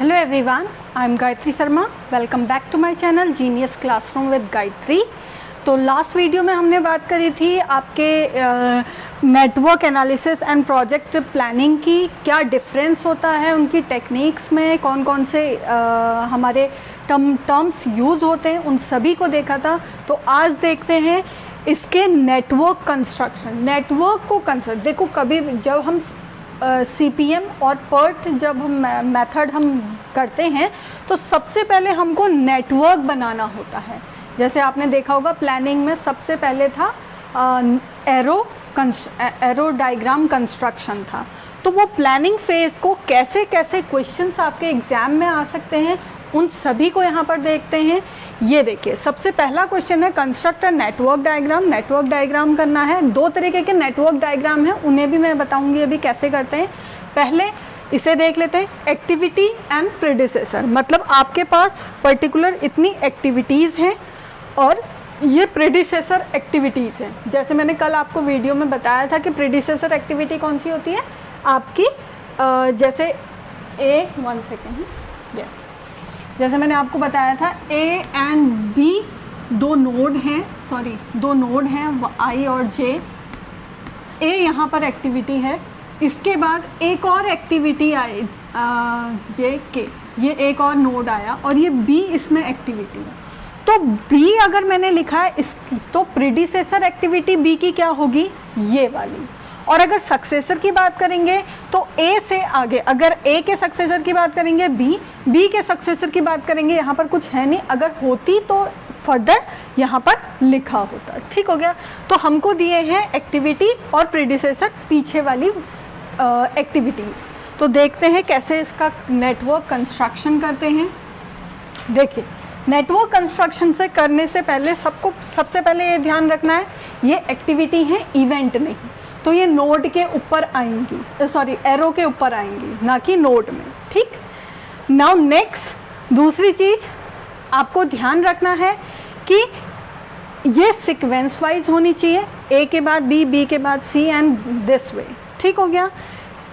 Hello everyone, I am Gayatri Sharma. Welcome back to my channel Genius Classroom with Gayatri. तो last video में हमने बात करी थी आपके network analysis and project planning की, क्या डिफरेंस होता है उनकी टेक्निक्स में, कौन कौन से हमारे टर्म्स यूज़ होते हैं, उन सभी को देखा था। तो आज देखते हैं इसके नेटवर्क कंस्ट्रक्शन। नेटवर्क को कंस्ट्रक्ट, देखो कभी जब हम CPM और PERT जब हम मेथड हम करते हैं तो सबसे पहले हमको नेटवर्क बनाना होता है। जैसे आपने देखा होगा प्लानिंग में सबसे पहले था एरो डायग्राम कंस्ट्रक्शन था। तो वो प्लानिंग फेज़ को कैसे कैसे क्वेश्चंस आपके एग्ज़ाम में आ सकते हैं उन सभी को यहाँ पर देखते हैं। ये देखिए सबसे पहला क्वेश्चन है construct a network diagram. Network diagram करना है, दो तरीके के नेटवर्क डायग्राम हैं, उन्हें भी मैं बताऊंगी अभी कैसे करते हैं। पहले इसे देख लेते हैं, एक्टिविटी एंड प्रेडिसेसर। मतलब आपके पास पर्टिकुलर इतनी एक्टिविटीज़ हैं और ये प्रेडिसेसर एक्टिविटीज़ हैं। जैसे मैंने कल आपको वीडियो में बताया था कि प्रेडिसेसर एक्टिविटी कौन सी होती है आपकी, जैसे जैसे मैंने आपको बताया था A एंड B दो नोड हैं I और J। A यहाँ पर एक्टिविटी है, इसके बाद एक और एक्टिविटी आई J K, ये एक और नोड आया और ये B इसमें एक्टिविटी है। तो B अगर मैंने लिखा है इसकी, तो प्रीडिसेसर एक्टिविटी B की क्या होगी, ये वाली। और अगर सक्सेसर की बात करेंगे तो A से आगे, अगर A के सक्सेसर की बात करेंगे B के सक्सेसर की बात करेंगे, यहाँ पर कुछ है नहीं, अगर होती तो फर्दर यहाँ पर लिखा होता। ठीक हो गया। तो हमको दिए हैं एक्टिविटी और प्रीडिसेसर पीछे वाली एक्टिविटीज़। तो देखते हैं कैसे इसका नेटवर्क कंस्ट्रक्शन करते हैं। देखिए नेटवर्क कंस्ट्रक्शन से करने से पहले सबसे पहले ये ध्यान रखना है, ये एक्टिविटी है, इवेंट नहीं। तो ये नोड के ऊपर आएंगी, एरो के ऊपर आएंगी, ना कि नोड में। ठीक। नाउ नेक्स्ट दूसरी चीज़ आपको ध्यान रखना है कि ये सीक्वेंस वाइज होनी चाहिए, A के बाद B के बाद C एंड दिस वे। ठीक हो गया।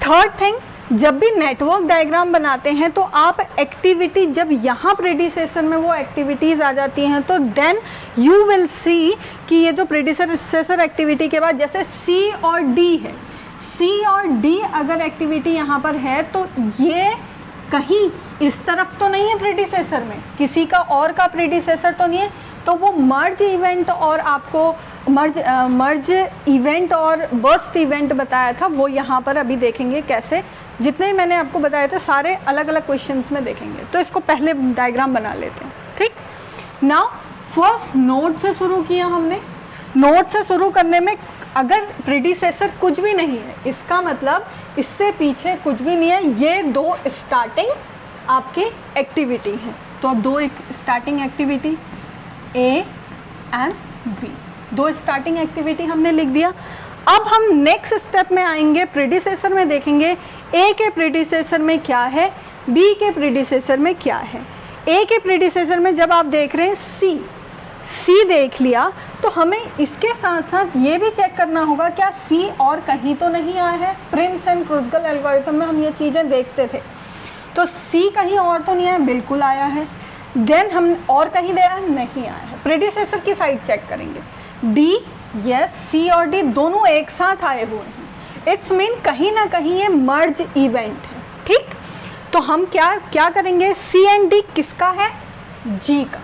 थर्ड थिंग, जब भी नेटवर्क डायग्राम बनाते हैं तो आप एक्टिविटी, जब यहाँ प्रेडिसेसर में वो एक्टिविटीज़ आ जाती हैं तो देन यू विल सी कि ये जो प्रेडिसेसर एक्टिविटी के बाद जैसे C और D है, C और D अगर एक्टिविटी यहाँ पर है तो ये कहीं इस तरफ तो नहीं है प्रेडिसेसर में, किसी का और का प्रेडिसेसर तो नहीं है। तो वो मर्ज इवेंट और आपको मर्ज इवेंट और बर्स्ट इवेंट बताया था, वो यहाँ पर अभी देखेंगे कैसे। जितने मैंने आपको बताए थे सारे अलग अलग क्वेश्चंस में देखेंगे। तो इसको पहले डायग्राम बना लेते हैं। ठीक। नाउ फर्स्ट नोड से शुरू किया हमने। नोड से शुरू करने में अगर प्रीडिसेसर कुछ भी नहीं है, इसका मतलब इससे पीछे कुछ भी नहीं है, ये दो स्टार्टिंग आपकी एक्टिविटी हैं। तो अब दो starting activity A and B, दो स्टार्टिंग एक्टिविटी हमने लिख दिया। अब हम नेक्स्ट स्टेप में आएंगे, प्रीडिसेसर में देखेंगे A के प्रीडिसेसर में क्या है, B के प्रीडिसेसर में क्या है। A के प्रीडिसेसर में जब आप देख रहे हैं C देख लिया, तो हमें इसके साथ साथ ये भी चेक करना होगा क्या C और कहीं तो नहीं आया है। प्रिम्स एंड क्रूजगल एल्गोरिथम में हम ये चीज़ें देखते थे। तो C कहीं और तो नहीं आया, बिल्कुल आया है। देन हम और कहीं गया नहीं आया है, प्रीडिसेसर की साइड चेक करेंगे। D, यस, C और D दोनों एक साथ आए हुए हैं। इट्स मीन कहीं ना कहीं ये मर्ज इवेंट है। ठीक। तो हम क्या करेंगे, C एंड D किसका है, G का।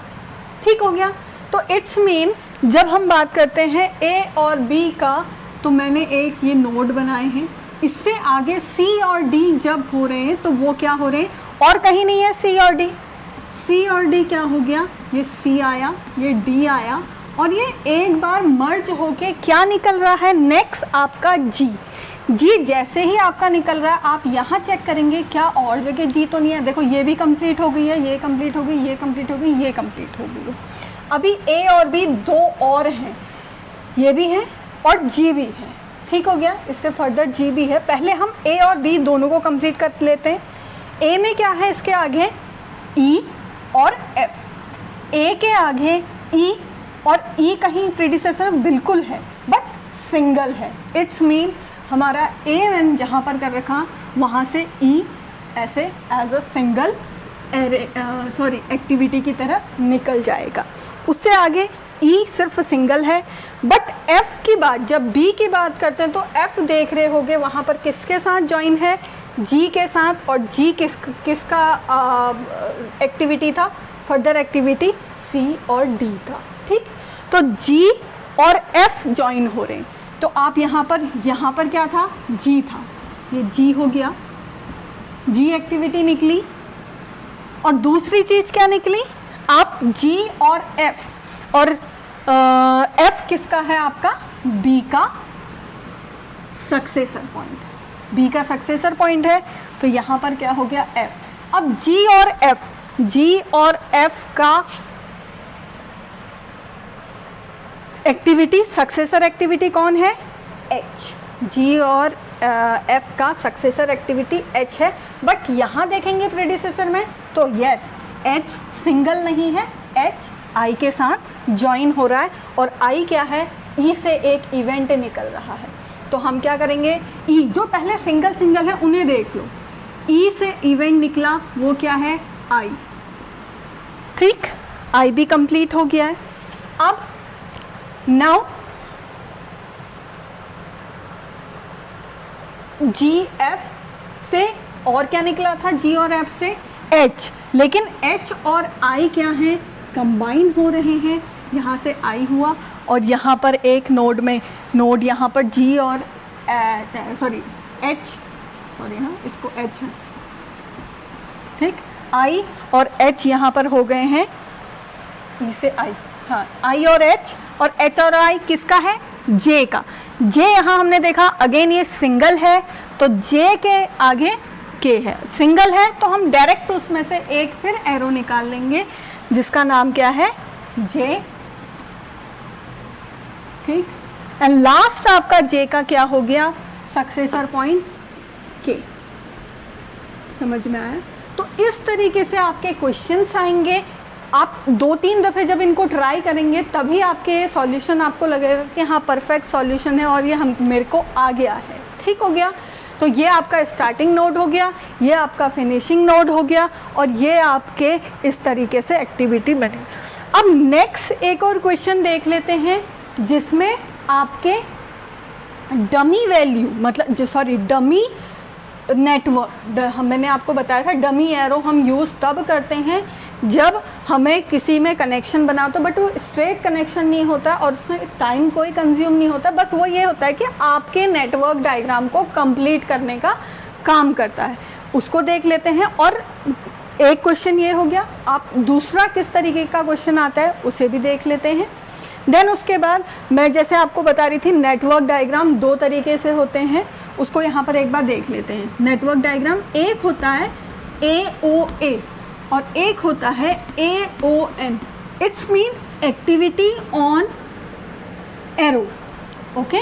ठीक हो गया। तो इट्स मीन जब हम बात करते हैं A और B का, तो मैंने एक ये नोड बनाए हैं, इससे आगे C और D जब हो रहे हैं तो वो क्या हो रहे हैं, और कहीं नहीं है C और D। C और D क्या हो गया, ये C आया, ये D आया, और ये एक बार मर्ज होके क्या निकल रहा है, नेक्स्ट आपका G जैसे ही आपका निकल रहा है, आप यहाँ चेक करेंगे क्या और जगह G तो नहीं है। देखो ये भी कंप्लीट हो गई है, ये कंप्लीट हो गई, ये कंप्लीट हो गई, ये कंप्लीट हो गई है। अभी A और B दो और हैं, ये भी हैं और G भी है। ठीक हो गया। इससे फर्दर G भी है। पहले हम A और B दोनों को कंप्लीट कर लेते हैं। A में क्या है, इसके आगे E और F। A के आगे E और E कहीं प्रीडिसेसर बिल्कुल है बट सिंगल है। इट्स मीन हमारा A मैंने जहाँ पर कर रखा वहाँ से E ऐसे एज अ सिंगल एक्टिविटी की तरह निकल जाएगा। उससे आगे ई सिर्फ सिंगल है, बट एफ की बात, जब बी की बात करते हैं तो एफ देख रहे होगे वहाँ पर किसके साथ ज्वाइन है, जी के साथ, और जी किसका एक्टिविटी था, फर्दर एक्टिविटी सी और डी था। ठीक, तो जी और एफ ज्वाइन हो रहे हैं, तो आप यहाँ पर क्या था, जी था, ये जी हो गया, जी एक्टिविटी निकली। और दूसरी चीज़ क्या निकली, आप जी और एफ, और एफ किसका है आपका, बी का सक्सेसर पॉइंट, बी का सक्सेसर पॉइंट है, तो यहाँ पर क्या हो गया, एफ। अब जी और एफ का एक्टिविटी, सक्सेसर एक्टिविटी कौन है, एच। जी और एफ का सक्सेसर एक्टिविटी एच है, बट यहाँ देखेंगे प्रेडिसेसर में तो यस, एच सिंगल नहीं है, एच आई के साथ ज्वाइन हो रहा है, और आई क्या है, ई से एक इवेंट निकल रहा है। तो हम क्या करेंगे, ई जो पहले सिंगल है उन्हें देख लो, ई से इवेंट निकला वो क्या है, आई। ठीक, आई भी कंप्लीट हो गया है। अब नाउ जी एफ से और क्या निकला था, जी और एफ से एच, लेकिन एच और आई क्या है, कंबाइन हो रहे हैं, यहाँ से आई हुआ, और यहाँ पर एक नोड में, नोड यहाँ पर जी और एच, इसको एच है, ठीक, आई और एच यहाँ पर हो गए हैं, ई से आई, हाँ, आई और एच और आई किसका है, जे का। जे यहाँ हमने देखा अगेन ये सिंगल है, तो जे के आगे के है, सिंगल है तो हम डायरेक्ट उसमें से एक फिर एरो निकाल लेंगे जिसका नाम क्या है, जे। ठीक, एंड लास्ट आपका जे का क्या हो गया, सक्सेसर पॉइंट के। समझ में आया? तो इस तरीके से आपके क्वेश्चंस आएंगे। आप 2-3 दफ़े जब इनको ट्राई करेंगे तभी आपके सॉल्यूशन आपको लगेगा कि हाँ परफेक्ट सॉल्यूशन है और ये मेरे को आ गया है। ठीक हो गया? तो ये आपका स्टार्टिंग नोड हो गया, ये आपका फिनिशिंग नोड हो गया, और ये आपके इस तरीके से एक्टिविटी बनी। अब नेक्स्ट एक और क्वेश्चन देख लेते हैं जिसमें आपके डमी वैल्यू, मतलब डमी नेटवर्क, मैंने आपको बताया था डमी एरो हम यूज़ तब करते हैं जब हमें किसी में कनेक्शन बना तो बट वो स्ट्रेट कनेक्शन नहीं होता और उसमें टाइम कोई कंज्यूम नहीं होता, बस वो ये होता है कि आपके नेटवर्क डायग्राम को कंप्लीट करने का काम करता है। उसको देख लेते हैं। और एक क्वेश्चन ये हो गया, आप दूसरा किस तरीके का क्वेश्चन आता है उसे भी देख लेते हैं। देन उसके बाद मैं जैसे आपको बता रही थी नेटवर्क डायग्राम 2 तरीके से होते हैं, उसको यहाँ पर एक बार देख लेते हैं। नेटवर्क डायग्राम एक होता है AOA और एक होता है AON। It's mean activity on arrow. Okay,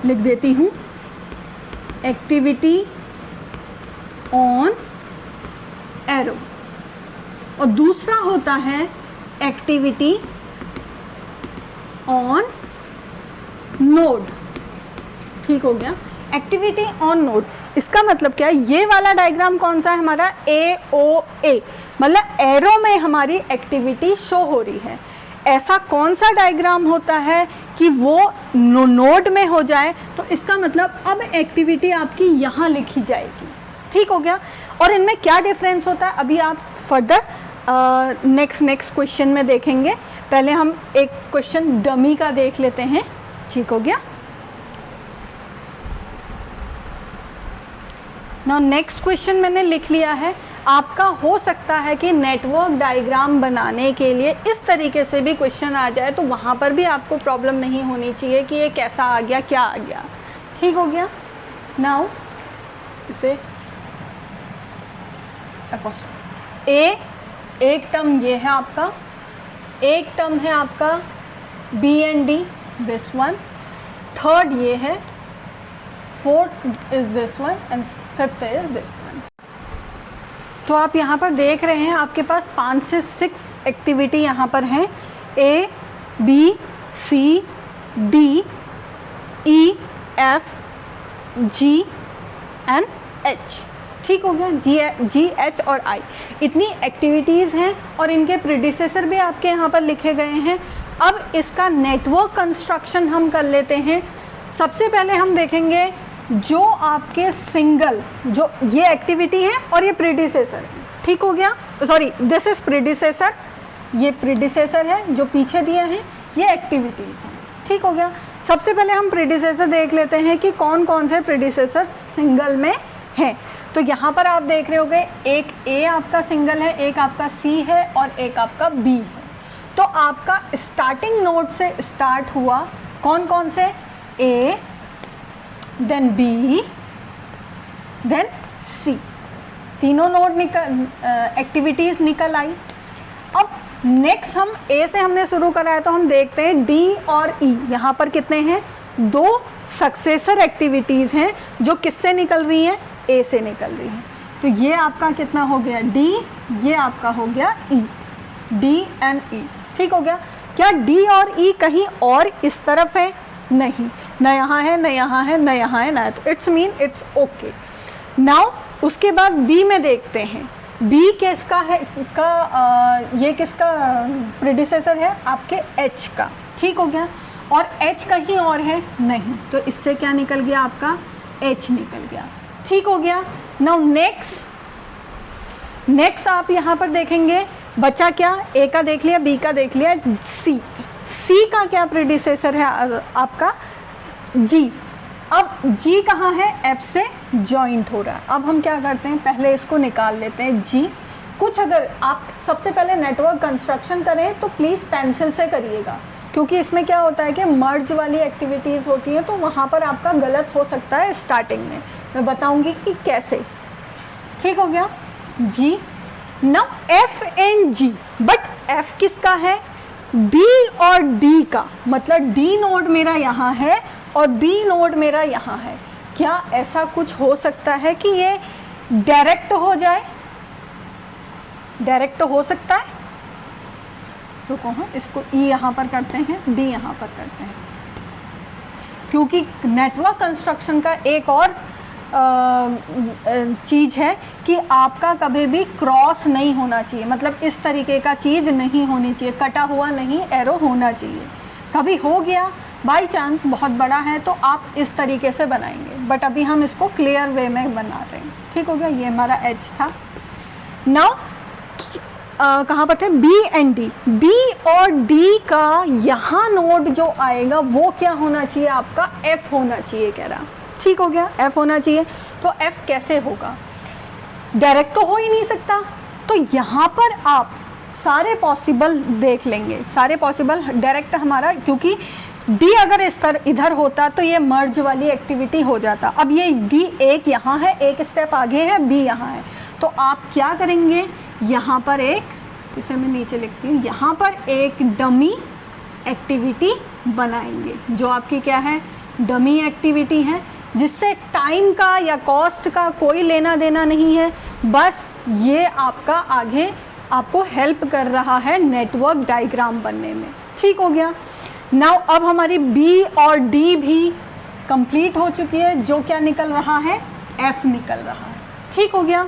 लिख देती हूँ, एक्टिविटी ऑन एरो। और दूसरा होता है एक्टिविटी ऑन नोड। ठीक हो गया, एक्टिविटी ऑन नोड। इसका मतलब क्या है, ये वाला डायग्राम कौन सा है हमारा, AOA, मतलब एरो में हमारी एक्टिविटी शो हो रही है। ऐसा कौन सा डायग्राम होता है कि वो नोड में हो जाए, तो इसका मतलब अब एक्टिविटी आपकी यहाँ लिखी जाएगी। ठीक हो गया। और इनमें क्या डिफरेंस होता है अभी आप फर्दर नेक्स्ट क्वेश्चन में देखेंगे। पहले हम एक क्वेश्चन डमी का देख लेते हैं। ठीक हो गया। नाउ नेक्स्ट क्वेश्चन मैंने लिख लिया है। आपका हो सकता है कि नेटवर्क डायग्राम बनाने के लिए इस तरीके से भी क्वेश्चन आ जाए, तो वहाँ पर भी आपको प्रॉब्लम नहीं होनी चाहिए कि ये कैसा आ गया, क्या आ गया। ठीक हो गया। नाउ इसे एक टर्म ये है आपका, एक टर्म है आपका B and D, this one, third ये है, fourth is this one and fifth is this one. तो आप यहाँ पर देख रहे हैं आपके पास 5 से 6 एक्टिविटी यहाँ पर हैं, A, B, C, D, E, F, G and H। ठीक हो गया। जी एच और आई, इतनी एक्टिविटीज़ हैं और इनके प्रीडिसेसर भी आपके यहाँ पर लिखे गए हैं। अब इसका नेटवर्क कंस्ट्रक्शन हम कर लेते हैं। सबसे पहले हम देखेंगे जो आपके सिंगल, जो ये एक्टिविटी है और ये प्रीडिसेसर है, ठीक हो गया। सॉरी, दिस इज प्रीडिसेसर, ये प्रीडिसेसर है, जो पीछे दिए हैं ये एक्टिविटीज़ हैं, ठीक हो गया। सबसे पहले हम प्रीडिसेसर देख लेते हैं कि कौन कौन से प्रीडिसेसर सिंगल में हैं। तो यहाँ पर आप देख रहे होगे एक ए आपका सिंगल है, एक आपका सी है और एक आपका बी है। तो आपका स्टार्टिंग नोड से स्टार्ट हुआ कौन कौन से, ए, देन बी, देन सी, तीनों नोड एक्टिविटीज़ निकल आई। अब नेक्स्ट हम ए से हमने शुरू करा है, तो हम देखते हैं डी और ई, यहाँ पर कितने हैं, 2 सक्सेसर एक्टिविटीज़ हैं जो किससे निकल रही हैं, ए से निकल रही हैं। तो ये आपका कितना हो गया, डी, ये आपका हो गया ई, डी एंड ई, ठीक हो गया। क्या डी और ई कहीं और इस तरफ है, नहीं, न यहाँ है, न यहाँ है, न यहाँ है, न, तो it's mean it's okay. Now उसके बाद बी में देखते हैं, बी किसका है ये किसका प्रीडिसेसर है, आपके एच का, ठीक हो गया। और एच कहीं और है, नहीं, तो इससे क्या निकल गया, आपका एच निकल गया, ठीक हो गया। नाउ नेक्स्ट आप यहाँ पर देखेंगे बचा क्या, ए का देख लिया, बी का देख लिया, सी का क्या प्रीडिसेसर है आपका, जी। अब जी कहाँ है, एफ से जॉइंट हो रहा है। अब हम क्या करते हैं, पहले इसको निकाल लेते हैं जी। कुछ अगर आप सबसे पहले नेटवर्क कंस्ट्रक्शन करें तो प्लीज़ पेंसिल से करिएगा, क्योंकि इसमें क्या होता है कि मर्ज वाली एक्टिविटीज़ होती हैं, तो वहाँ पर आपका गलत हो सकता है स्टार्टिंग में। मैं बताऊँगी कि कैसे, ठीक हो गया जी। Now F and G, but F किसका है, बी और डी का, मतलब डी नोड मेरा यहाँ है और बी नोड मेरा यहाँ है। क्या ऐसा कुछ हो सकता है कि ये डायरेक्ट हो जाए, डायरेक्ट हो सकता है। रुको, हाँ, इसको ई यहाँ पर करते हैं, डी यहाँ पर करते हैं, क्योंकि नेटवर्क कंस्ट्रक्शन का एक और चीज़ है कि आपका कभी भी क्रॉस नहीं होना चाहिए, मतलब इस तरीके का चीज़ नहीं होनी चाहिए, कटा हुआ नहीं एरो होना चाहिए। कभी हो गया बाई चांस बहुत बड़ा है तो आप इस तरीके से बनाएंगे, बट अभी हम इसको क्लियर वे में बना रहे हैं, ठीक हो गया। ये हमारा एच था। नाउ कहाँ पर थे, बी एंड डी, बी और डी का यहाँ नोड जो आएगा वो क्या होना चाहिए, आपका एफ होना चाहिए, कह रहा, ठीक हो गया, एफ होना चाहिए। तो एफ कैसे होगा, डायरेक्ट तो हो ही नहीं सकता, तो यहाँ पर आप सारे पॉसिबल देख लेंगे, सारे पॉसिबल डायरेक्ट हमारा, क्योंकि डी अगर इस तरह इधर होता तो ये मर्ज वाली एक्टिविटी हो जाता। अब ये डी एक यहाँ है, एक स्टेप आगे है, बी यहाँ है, तो आप क्या करेंगे, यहाँ पर एक, इसे मैं नीचे लिखती हूँ, यहाँ पर एक डमी एक्टिविटी बनाएंगे, जो आपकी क्या है, डमी एक्टिविटी है, जिससे टाइम का या कॉस्ट का कोई लेना देना नहीं है, बस ये आपका आगे आपको हेल्प कर रहा है नेटवर्क डायग्राम बनने में, ठीक हो गया। नाउ अब हमारी बी और डी भी कंप्लीट हो चुकी है, जो क्या निकल रहा है, एफ निकल रहा है, ठीक हो गया।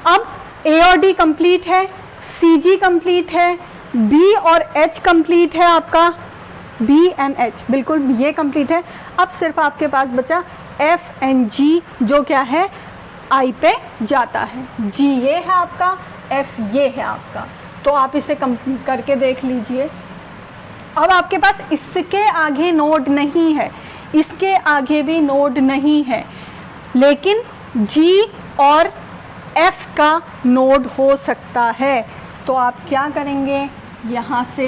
अब ए और डी कंप्लीट है, सी जी कंप्लीट है, बी और एच कंप्लीट है, आपका बी एंड एच बिल्कुल ये कंप्लीट है। अब सिर्फ आपके पास बचा एफ एंड जी, जो क्या है, आई पे जाता है, जी ये है आपका, एफ ये है आपका। तो आप इसे करके देख लीजिए। अब आपके पास इसके आगे नोड नहीं है, इसके आगे भी नोड नहीं है, लेकिन जी और एफ का नोड हो सकता है। तो आप क्या करेंगे, यहाँ से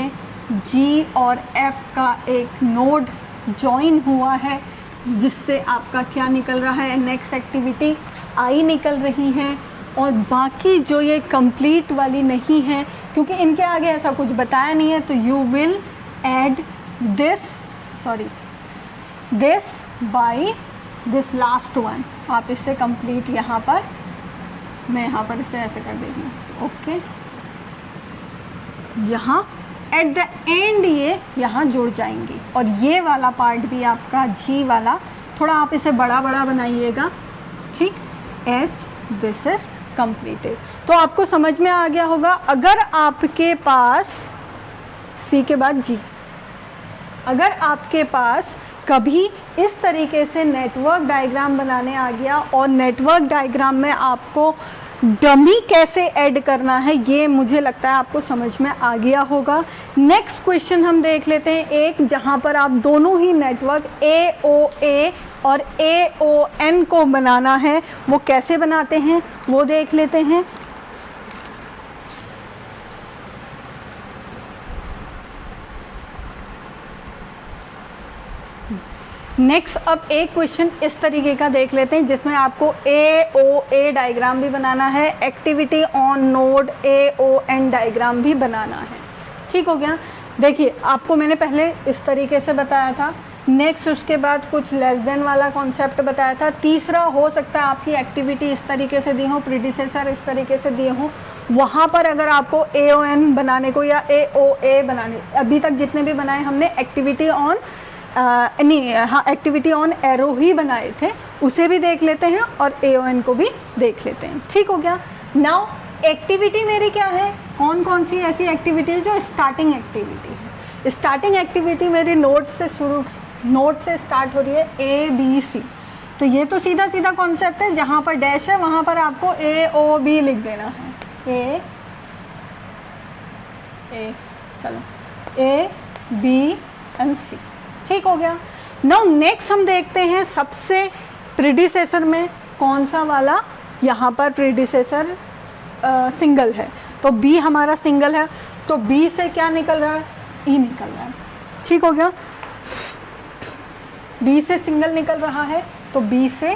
जी और एफ का एक नोड जॉइन हुआ है, जिससे आपका क्या निकल रहा है, नेक्स्ट एक्टिविटी आई निकल रही है। और बाकी जो ये कंप्लीट वाली नहीं है, क्योंकि इनके आगे ऐसा कुछ बताया नहीं है, तो you will add this by this last one. आप इससे कंप्लीट यहाँ पर, मैं यहाँ पर इसे ऐसे कर दे रही हूँ, ओके। यहाँ एट द एंड ये यहाँ जुड़ जाएंगी, और ये वाला पार्ट भी आपका जी वाला, थोड़ा आप इसे बड़ा बड़ा बनाइएगा, ठीक, एच दिस इज कंप्लीटेड। तो आपको समझ में आ गया होगा, अगर आपके पास सी के बाद जी, अगर आपके पास कभी इस तरीके से नेटवर्क डायग्राम बनाने आ गया और नेटवर्क डायग्राम में आपको डमी कैसे ऐड करना है, ये मुझे लगता है आपको समझ में आ गया होगा। नेक्स्ट क्वेश्चन हम देख लेते हैं, एक जहां पर आप दोनों ही नेटवर्क AOA और AON को बनाना है, वो कैसे बनाते हैं वो देख लेते हैं। नेक्स्ट अब एक क्वेश्चन इस तरीके का देख लेते हैं जिसमें आपको AOA डायग्राम भी बनाना है, activity on node AON diagram भी बनाना है। ठीक हो गया। देखिए आपको मैंने पहले इस तरीके से बताया था, नेक्स्ट उसके बाद कुछ लेस देन वाला कॉन्सेप्ट बताया था, तीसरा हो सकता है आपकी एक्टिविटी इस तरीके से दी हो, प्रीडिसेसर इस तरीके से दिए हो, वहाँ पर अगर आपको AON बनाने को या AOA बनाने, अभी तक जितने भी बनाए हमने activity on activity on arrow ही बनाए थे, उसे भी देख लेते हैं और AON को भी देख लेते हैं। ठीक हो गया। नाउ एक्टिविटी मेरी क्या है, कौन कौन सी ऐसी एक्टिविटी है जो स्टार्टिंग एक्टिविटी है। स्टार्टिंग एक्टिविटी मेरी नोड से स्टार्ट हो रही है ABC, तो ये तो सीधा सीधा कॉन्सेप्ट है, जहाँ पर डैश है वहाँ पर आपको AOB लिख देना है, चलो A, B and C। ठीक हो गया। नाउ नेक्स्ट हम देखते हैं सबसे प्रीडिसेसर में कौन सा वाला यहाँ पर प्रीडिसेसर सिंगल है, तो B हमारा सिंगल है, तो B से क्या निकल रहा है, E निकल रहा है। ठीक हो गया। B से सिंगल निकल रहा है तो B से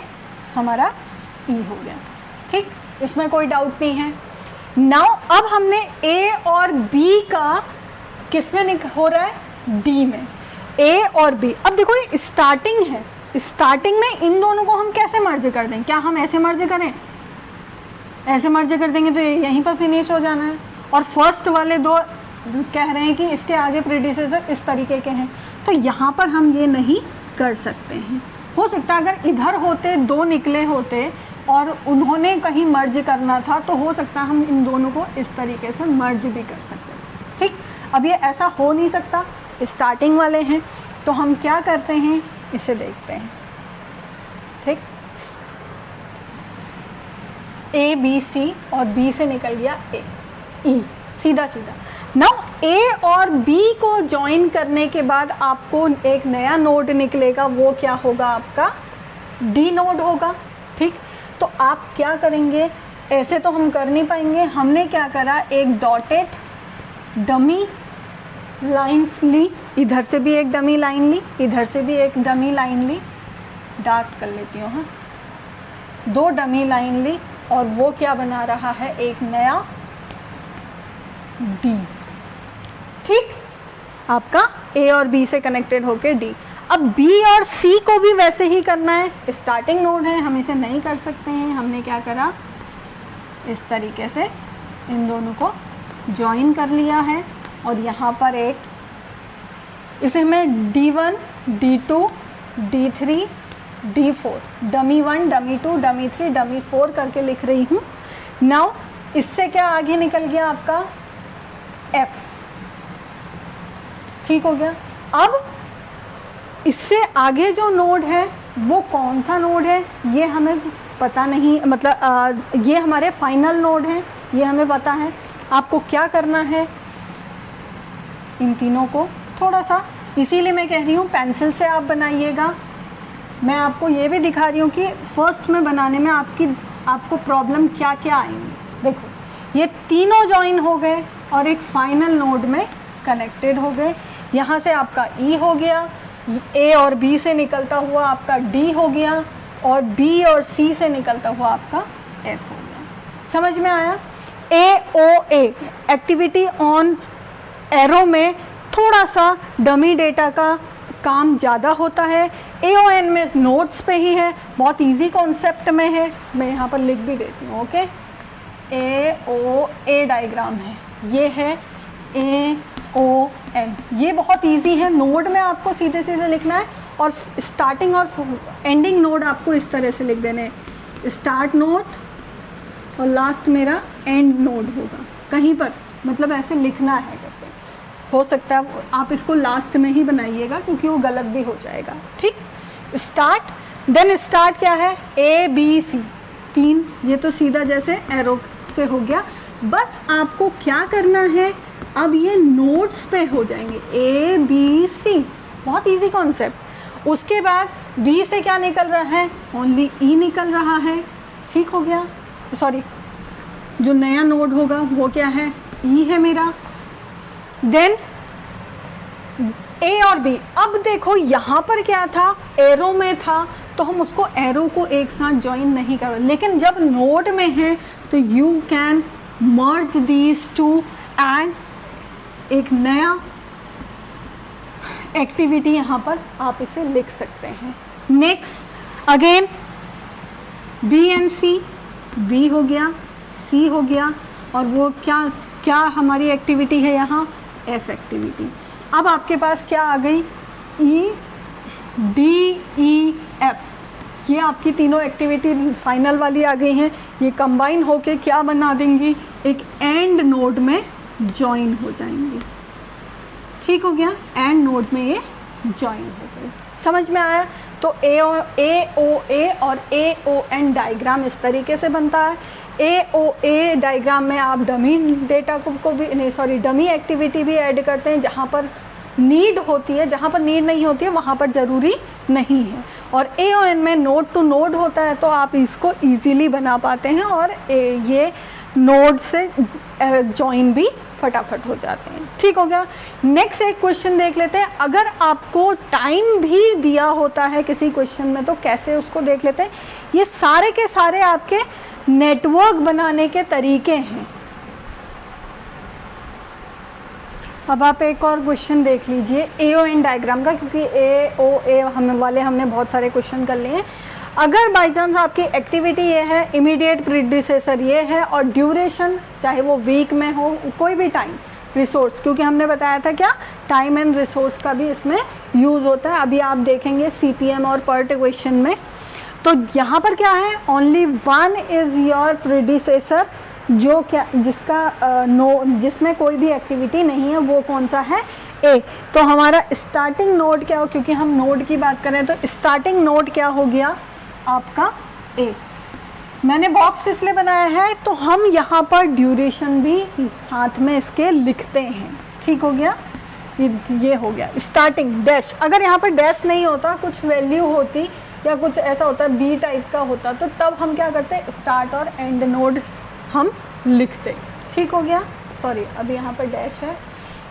हमारा E हो गया। ठीक, इसमें कोई डाउट नहीं है। नाउ अब हमने A और B का किस में हो रहा है, D में, A और B। अब देखो ये स्टार्टिंग है, स्टार्टिंग में इन दोनों को हम कैसे मर्ज कर दें, क्या हम ऐसे मर्ज करें, ऐसे मर्ज कर देंगे तो यहीं पर फिनिश हो जाना है। और फर्स्ट वाले दो कह रहे हैं कि इसके आगे प्रीडिसेसर इस तरीके के हैं, तो यहाँ पर हम ये नहीं कर सकते हैं। हो सकता है अगर इधर होते, दो निकले होते और उन्होंने कहीं मर्ज करना था, तो हो सकता है हम इन दोनों को इस तरीके से मर्ज भी कर सकते थे। ठीक, अब ये ऐसा हो नहीं सकता, स्टार्टिंग वाले हैं, तो हम क्या करते हैं, इसे देखते हैं। ठीक, A B C और B से निकल गया E, सीधा सीधा। नाउ A और B को ज्वाइन करने के बाद आपको एक नया नोड निकलेगा, वो क्या होगा, आपका D नोड होगा। ठीक, तो आप क्या करेंगे, ऐसे तो हम कर नहीं पाएंगे, हमने क्या करा, एक डॉटेड डमी लाइन्स ली, इधर से भी एक डमी लाइन ली, इधर से भी एक डमी लाइन ली, डार्क कर लेती हूँ, हाँ, दो डमी लाइन ली और वो क्या बना रहा है, एक नया D। ठीक, आपका A और B से कनेक्टेड होके D। अब B और C को भी वैसे ही करना है, स्टार्टिंग नोड है, हम इसे नहीं कर सकते हैं, हमने क्या करा, इस तरीके से इन दोनों को ज्वाइन कर लिया है और यहाँ पर एक, इसे मैं D1, D2, D3, D4, dummy 1, dummy 2, dummy 3, dummy 4 करके लिख रही हूँ। नाउ इससे क्या आगे निकल गया आपका F। ठीक हो गया। अब इससे आगे जो नोड है वो कौन सा नोड है, ये हमें पता नहीं, मतलब ये हमारे फाइनल नोड हैं, ये हमें पता है। आपको क्या करना है, इन तीनों को थोड़ा सा, इसीलिए मैं कह रही हूँ पेंसिल से आप बनाइएगा। मैं आपको ये भी दिखा रही हूँ कि फर्स्ट में बनाने में आपको प्रॉब्लम क्या क्या आएंगी। देखो ये तीनों ज्वाइन हो गए और एक फाइनल नोड में कनेक्टेड हो गए। यहाँ से आपका E हो गया, A और B से निकलता हुआ आपका D हो गया और B और C से निकलता हुआ आपका F हो गया। समझ में आया। AOA एक्टिविटी ऑन एरो में थोड़ा सा डमी डेटा का काम ज़्यादा होता है, AON में नोट्स पे ही है, बहुत इजी कॉन्सेप्ट में है, मैं यहाँ पर लिख भी देती हूँ। ओके, AOA डायग्राम है, ये है AON, ये बहुत इजी है, नोड में आपको सीधे सीधे लिखना है और स्टार्टिंग और एंडिंग नोड आपको इस तरह से लिख देने, स्टार्ट नोड और लास्ट मेरा एंड नोड होगा कहीं पर, मतलब ऐसे लिखना है करके। हो सकता है आप इसको लास्ट में ही बनाइएगा क्योंकि वो गलत भी हो जाएगा। ठीक, स्टार्ट, देन स्टार्ट क्या है, ए बी सी, 3, ये तो सीधा जैसे एरो से हो गया। बस आपको क्या करना है, अब ये नोट्स पे हो जाएंगे ए बी सी, बहुत इजी कॉन्सेप्ट। उसके बाद बी से क्या निकल रहा है, ओनली ई निकल रहा है। ठीक हो गया, सॉरी जो नया नोड होगा वो क्या है, ई है मेरा। देन ए और बी, अब देखो यहाँ पर क्या था, एरो में था तो हम उसको एरो को एक साथ ज्वाइन नहीं कर, लेकिन जब नोड में है तो you can merge these two and एक नया एक्टिविटी यहाँ पर आप इसे लिख सकते हैं। Next again B and C, B हो गया, सी हो गया, और वो क्या क्या हमारी एक्टिविटी है यहाँ, एफ एक्टिविटी। अब आपके पास क्या आ गई, ई डी ई एफ, ये आपकी तीनों एक्टिविटी फाइनल वाली आ गई हैं। ये कंबाइन होके क्या बना देंगी, एक एंड नोड में जॉइन हो जाएंगी। ठीक हो गया, एंड नोड में ये जॉइन हो गई। समझ में आया? तो ए ओ ए और ए ओ एन डायग्राम इस तरीके से बनता है। ए ओ ए डायग्राम में आप डमी डेटा को भी नहीं, सॉरी डमी एक्टिविटी भी ऐड करते हैं जहाँ पर नीड होती है, जहाँ पर नीड नहीं होती है वहाँ पर ज़रूरी नहीं है। और ए ओ एन में नोड टू नोड होता है तो आप इसको ईजीली बना पाते हैं और ये नोड से जॉइन भी फटाफट हो जाते हैं। ठीक हो गया। नेक्स्ट एक क्वेश्चन देख लेते हैं। अगर आपको टाइम भी दिया होता है किसी क्वेश्चन में तो कैसे उसको देख लेते हैं। ये सारे के सारे आपके नेटवर्क बनाने के तरीके हैं। अब आप एक और क्वेश्चन देख लीजिए AON डायग्राम का, क्योंकि AOA हमने बहुत सारे क्वेश्चन कर लिए हैं। अगर बाई चांस आपकी एक्टिविटी ये है, इमीडिएट प्रीडिसेसर ये है और ड्यूरेशन चाहे वो वीक में हो, कोई भी टाइम, रिसोर्स, क्योंकि हमने बताया था क्या टाइम एंड रिसोर्स का भी इसमें यूज़ होता है। अभी आप देखेंगे CPM और PERT क्वेश्चन में। तो यहाँ पर क्या है, only one is your predecessor, जो क्या जिसका जिसमें कोई भी एक्टिविटी नहीं है, वो कौन सा है, ए। तो हमारा स्टार्टिंग नोड क्या हो, क्योंकि हम नोड की बात करें तो स्टार्टिंग नोड क्या हो गया आपका ए। मैंने बॉक्स इसलिए बनाया है तो हम यहाँ पर ड्यूरेशन भी साथ में इसके लिखते हैं। ठीक हो गया, ये हो गया स्टार्टिंग डैश। अगर यहाँ पर डैश नहीं होता, कुछ वैल्यू होती या कुछ ऐसा होता बी टाइप का होता, तो तब हम क्या करते, स्टार्ट और एंड नोड हम लिखते। ठीक हो गया, सॉरी अभी यहाँ पर डैश है।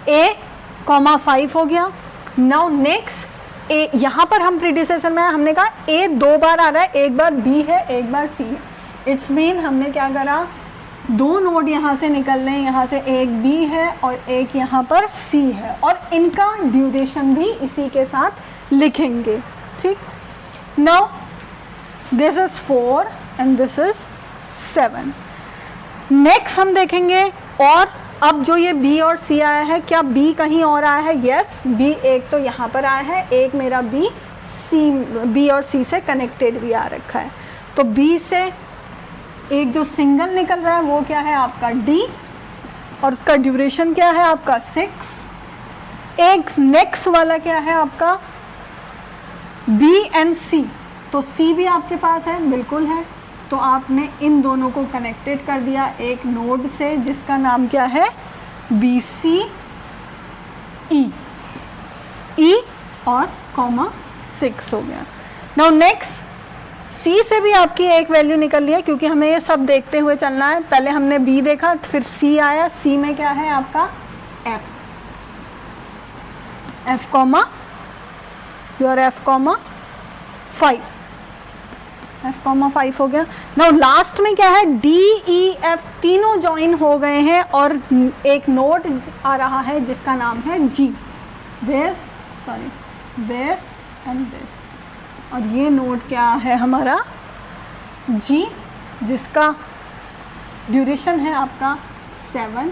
A,5 हो गया। नाउ नेक्स्ट ए, यहाँ पर हम प्रीडिसेसर में हमने कहा ए 2 बार आ रहा है, एक बार बी है एक बार सी है। इट्स मीन हमने क्या करा, 2 नोड यहाँ से निकल रहे हैं, यहाँ से एक बी है और एक यहाँ पर सी है, और इनका ड्यूरेशन भी इसी के साथ लिखेंगे। ठीक, now this is 4 and this is 7। Next हम देखेंगे, और अब जो ये बी और सी आया है, क्या बी कहीं और आया है, यस बी एक तो यहाँ पर आया है, एक मेरा बी और सी से कनेक्टेड भी आ रखा है। तो बी से एक जो सिंगल निकल रहा है वो क्या है आपका डी, और उसका ड्यूरेशन क्या है आपका 6। एक नेक्स्ट वाला क्या है आपका बी एंड सी, तो सी भी आपके पास है, बिल्कुल है। तो आपने इन दोनों को कनेक्टेड कर दिया एक नोड से जिसका नाम क्या है BC E और कॉमा 6 हो गया। नाउ नेक्स्ट सी से भी आपकी एक वैल्यू निकल रही है, क्योंकि हमें ये सब देखते हुए चलना है। पहले हमने बी देखा, फिर सी आया, सी में क्या है आपका F कॉमा योर F,5 हो गया। नाउ लास्ट में क्या है DEF, तीनों ज्वाइन हो गए हैं और एक नोड आ रहा है जिसका नाम है G, दिस एंड दिस, और ये नोड क्या है हमारा G, जिसका ड्यूरेशन है आपका 7,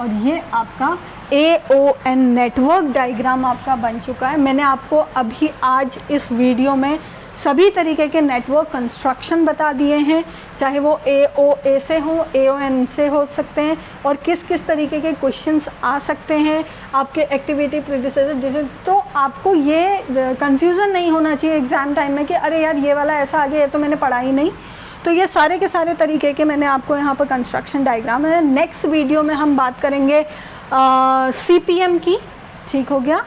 और ये आपका AON नेटवर्क डायग्राम आपका बन चुका है। मैंने आपको अभी आज इस वीडियो में सभी तरीके के नेटवर्क कंस्ट्रक्शन बता दिए हैं, चाहे वो AOA से हो, AON से हो सकते हैं, और किस किस तरीके के क्वेश्चंस आ सकते हैं आपके एक्टिविटी प्रेडिसेसर जैसे। तो आपको ये कंफ्यूजन नहीं होना चाहिए एग्ज़ाम टाइम में कि अरे यार ये वाला ऐसा आ गया, ये तो मैंने पढ़ा ही नहीं। तो ये सारे के सारे तरीके के मैंने आपको यहाँ पर कंस्ट्रक्शन डायग्राम है। नेक्स्ट वीडियो में हम बात करेंगे CPM की, ठीक हो गया,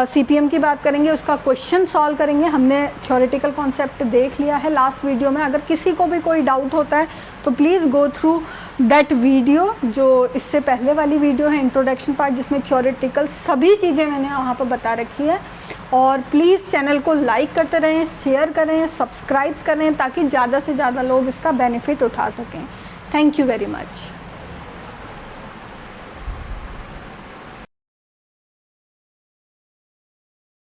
CPM की बात करेंगे, उसका क्वेश्चन सॉल्व करेंगे। हमने थ्योरेटिकल कॉन्सेप्ट देख लिया है लास्ट वीडियो में। अगर किसी को भी कोई डाउट होता है तो please go through that video, जो इससे पहले वाली वीडियो है इंट्रोडक्शन पार्ट, जिसमें थ्योरेटिकल सभी चीज़ें मैंने वहाँ पर बता रखी है। और प्लीज़ चैनल को लाइक करते रहें, शेयर करें, सब्सक्राइब करें, ताकि ज़्यादा से ज़्यादा लोग इसका बेनिफिट उठा सकें। Thank you very much.